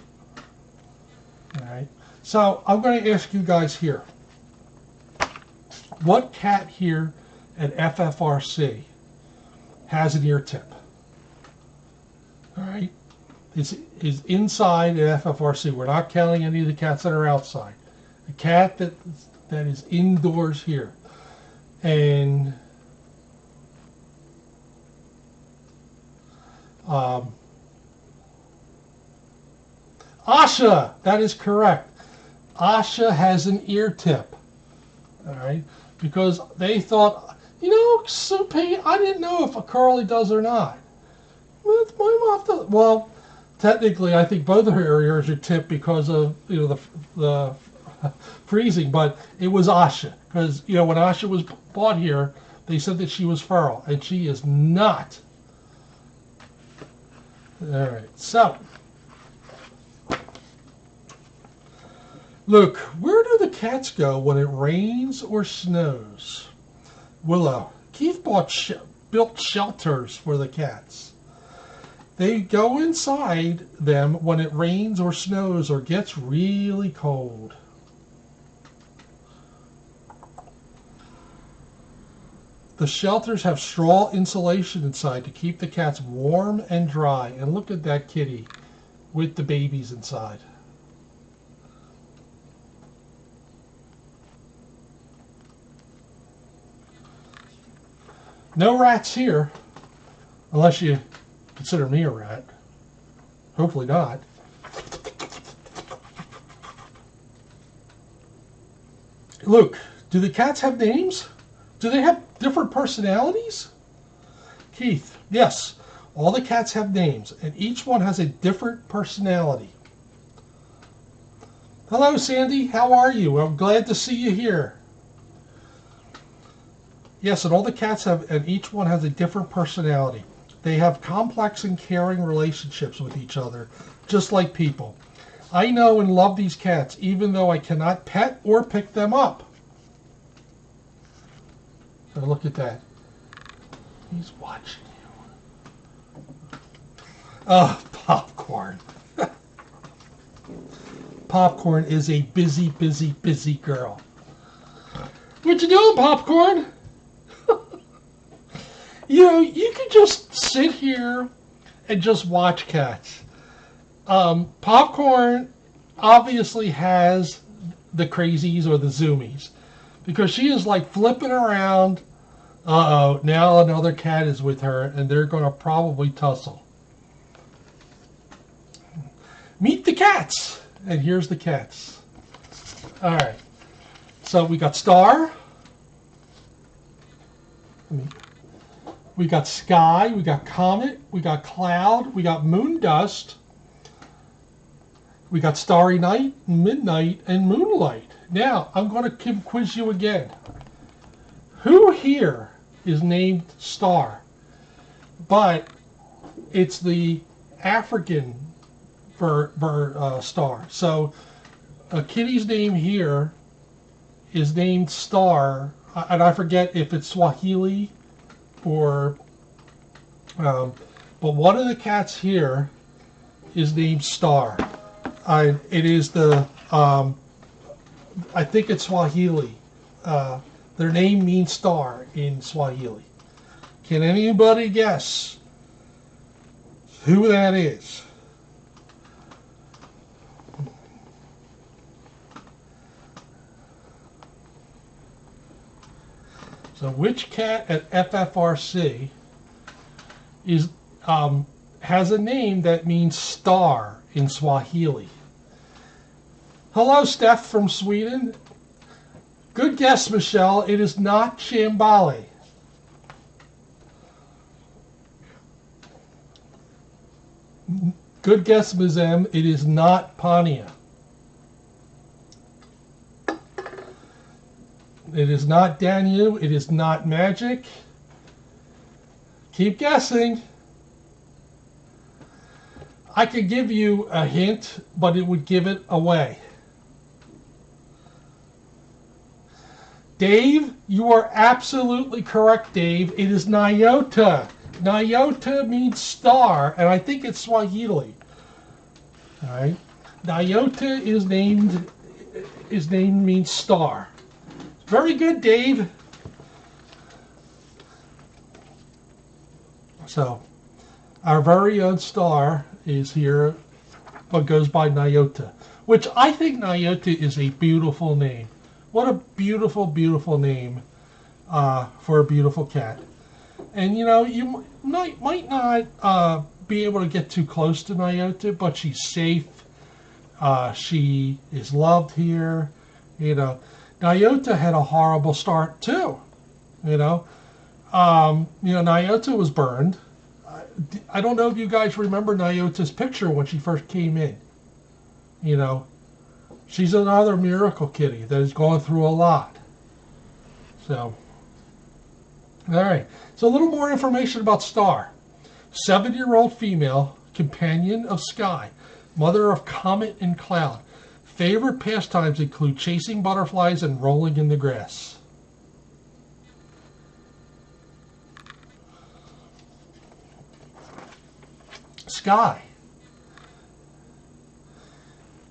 All right. So I'm going to ask you guys here. What cat here at FFRC has an ear tip? All right. Is inside at FFRC. We're not counting any of the cats that are outside. A cat that is indoors here. And Asha, that is correct. Asha has an ear tip. All right, because they thought, you know, Soupy, I didn't know if a Curly does or not. Well, my mom does. Well, technically, I think both of her ears are tipped because of, you know, the freezing. But it was Asha, because, you know, when Asha was bought here, they said that she was feral, and she is not. All right, so Luke, where do the cats go when it rains or snows? Willow, Keith built shelters for the cats. They go inside them when it rains or snows or gets really cold. The shelters have straw insulation inside to keep the cats warm and dry. And look at that kitty with the babies inside. No rats here, unless you consider me a rat. Hopefully not. Luke, do the cats have names? Do they have different personalities? Keith, yes. All the cats have names, and each one has a different personality. Hello, Sandy. How are you? I'm glad to see you here. Yes, and all the cats have, and each one has a different personality. They have complex and caring relationships with each other, just like people. I know and love these cats, even though I cannot pet or pick them up. So look at that. He's watching you. Oh, Popcorn. Popcorn is a busy, busy, busy girl. What you doing, Popcorn? You know, you could just sit here and just watch cats. Popcorn obviously has the crazies or the zoomies, because she is like flipping around. Uh-oh, now another cat is with her, and they're going to probably tussle. Meet the cats! And here's the cats. All right. So we got Star. We got Sky. We got Comet. We got Cloud. We got Moon Dust. We got Starry Night, Midnight, and Moonlight. Now, I'm going to quiz you again. Who here is named Star? But it's the African star. So a kitty's name here is named Star, and I forget if it's Swahili or, but one of the cats here is named Star. It is the, I think it's Swahili. their name means star in Swahili. Can anybody guess who that is? So which cat at FFRC is has a name that means star in Swahili? Hello, Steph from Sweden. Good guess, Michelle. It is not Shambali. Good guess, Ms. M. It is not Pania. It is not Danu. It is not Magic. Keep guessing. I could give you a hint, but it would give it away. Dave, you are absolutely correct, Dave. It is Nyota. Nyota means star, and I think it's Swahili. All right. Nyota is named. His name means star. Very good, Dave. So, our very own star is here, but goes by Nyota, which I think Nyota is a beautiful name. What a beautiful, beautiful name for a beautiful cat. And you know, you might not be able to get too close to Nyota, but she's safe. She is loved here. You know, Nyota had a horrible start too. You know, Nyota was burned. I don't know if you guys remember Nyota's picture when she first came in. You know, she's another miracle kitty that is going through a lot. So, all right. So a little more information about Star. 7-year-old female, companion of Sky, mother of Comet and Cloud. Favorite pastimes include chasing butterflies and rolling in the grass. Sky.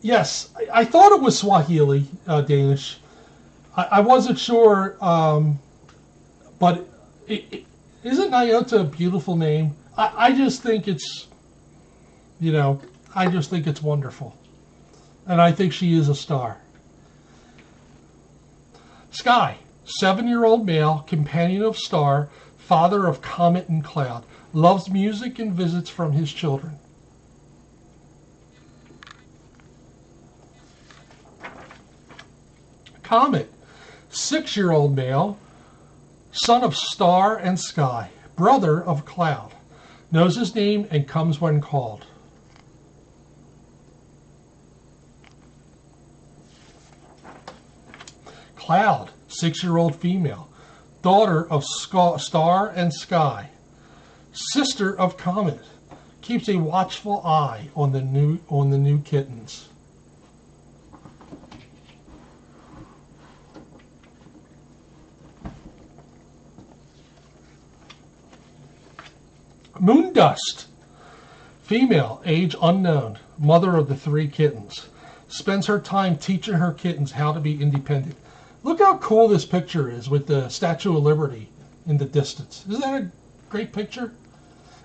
Yes, I thought it was Swahili, Danish. I wasn't sure, but isn't Nyota a beautiful name? I just think it's, I just think it's wonderful. And I think she is a star. Sky, 7-year-old male, companion of Star, father of Comet and Cloud, loves music and visits from his children. Comet, 6-year-old male, son of Star and Sky, brother of Cloud, knows his name and comes when called. Cloud, 6-year-old female, daughter of Star and Sky, sister of Comet, keeps a watchful eye on the new kittens. Moondust, female, age unknown, mother of the 3 kittens, spends her time teaching her kittens how to be independent. Look how cool this picture is with the Statue of Liberty in the distance. Isn't that a great picture?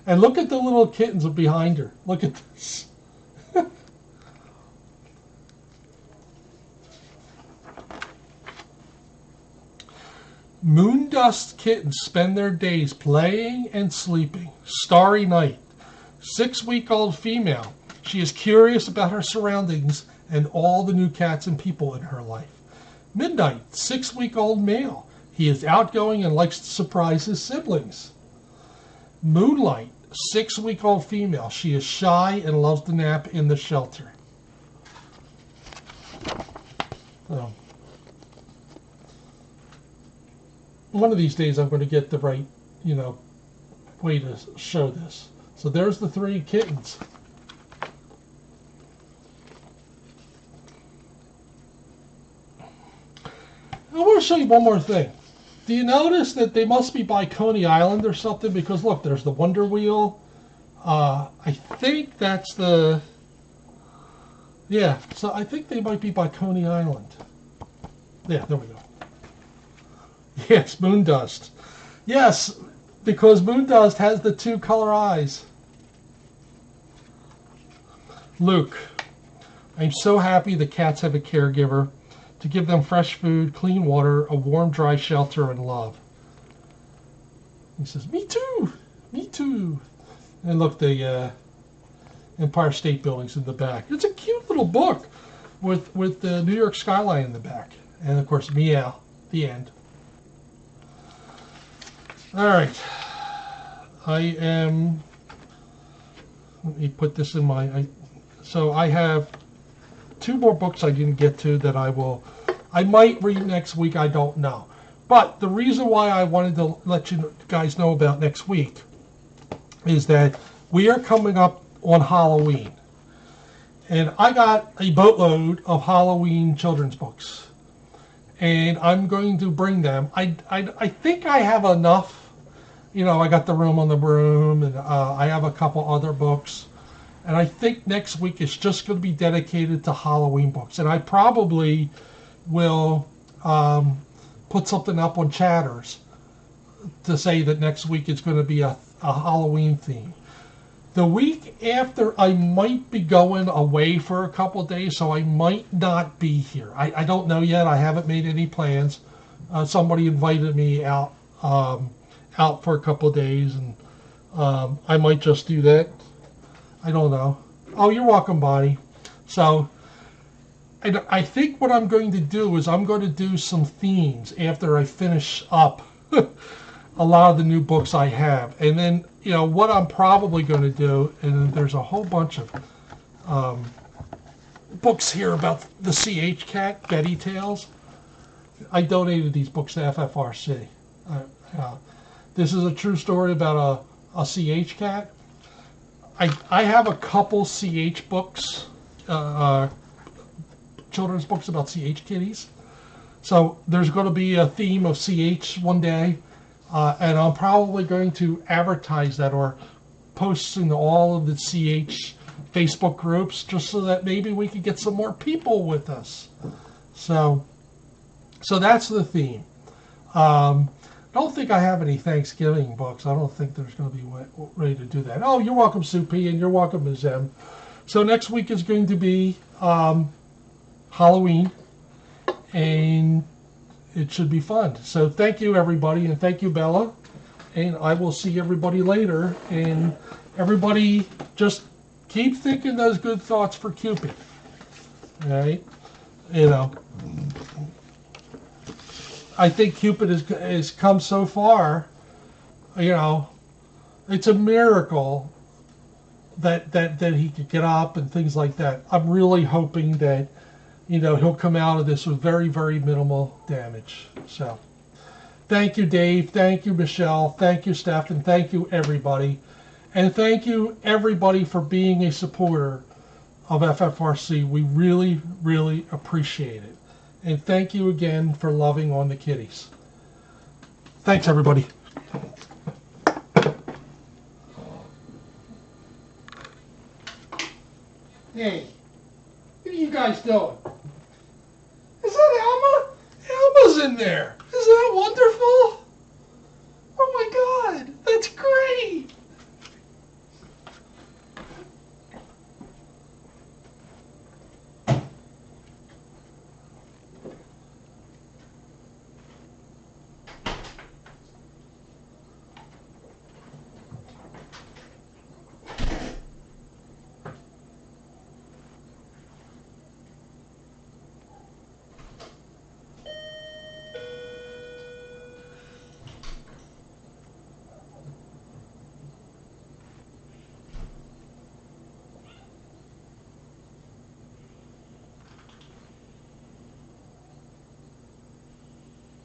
And look at the little kittens behind her. Look at this. Moondust kittens spend their days playing and sleeping. Starry night. 6-week-old female. She is curious about her surroundings and all the new cats and people in her life. Midnight. 6-week-old male. He is outgoing and likes to surprise his siblings. Moonlight. 6-week-old female. She is shy and loves to nap in the shelter. So, one of these days I'm going to get the right, way to show this. So there's the 3 kittens. I want to show you one more thing. Do you notice that they must be by Coney Island or something? Because look, there's the Wonder Wheel. I think that's the... Yeah, so I think they might be by Coney Island. Yeah, there we go. Yes, moon dust. Yes, because moon dust has the 2 color eyes. Luke, I'm so happy the cats have a caregiver to give them fresh food, clean water, a warm, dry shelter, and love. He says, me too, me too. And look, the Empire State Building's in the back. It's a cute little book with the New York skyline in the back. And of course, meow, the end. All right. I am, let me put this in my, so I have 2 more books I didn't get to that I might read next week, I don't know. But the reason why I wanted to let you guys know about next week is that we are coming up on Halloween. And I got a boatload of Halloween children's books. And I'm going to bring them. I think I have enough. You know, I got The Room on the Broom, and I have a couple other books. And I think next week is just going to be dedicated to Halloween books. And I probably will put something up on Chatters to say that next week is going to be a Halloween theme. The week after, I might be going away for a couple of days, so I might not be here. I don't know yet. I haven't made any plans. Somebody invited me out for a couple of days, and I might just do that. I don't know. Oh, you're welcome, Bonnie. So I think what I'm going to do is I'm going to do some themes after I finish up a lot of the new books I have. And then, you know, what I'm probably going to do, and there's a whole bunch of books here about the CH cat, Betty Tales. I donated these books to FFRC. This is a true story about a CH cat. I have a couple CH books, children's books about CH kitties. So there's going to be a theme of CH one day, and I'm probably going to advertise that or post in all of the CH Facebook groups just so that maybe we could get some more people with us. So that's the theme. I don't think I have any Thanksgiving books. I don't think there's going to be ready to do that. Oh, you're welcome, Sue P, and you're welcome, Ms. M. So next week is going to be Halloween, and it should be fun. So thank you, everybody, and thank you, Bella. And I will see everybody later. And everybody just keep thinking those good thoughts for Cupid. All right? You know, I think Cupid has come so far. You know, it's a miracle that he could get up and things like that. I'm really hoping that, you know, he'll come out of this with very, very minimal damage. So thank you, Dave. Thank you, Michelle. Thank you, Steph. And thank you, everybody. And thank you, everybody, for being a supporter of FFRC. We really, really appreciate it. And thank you again for loving on the kitties. Thanks, everybody. Hey, what are you guys doing? Is that Alma? Alma's in there. Isn't that wonderful?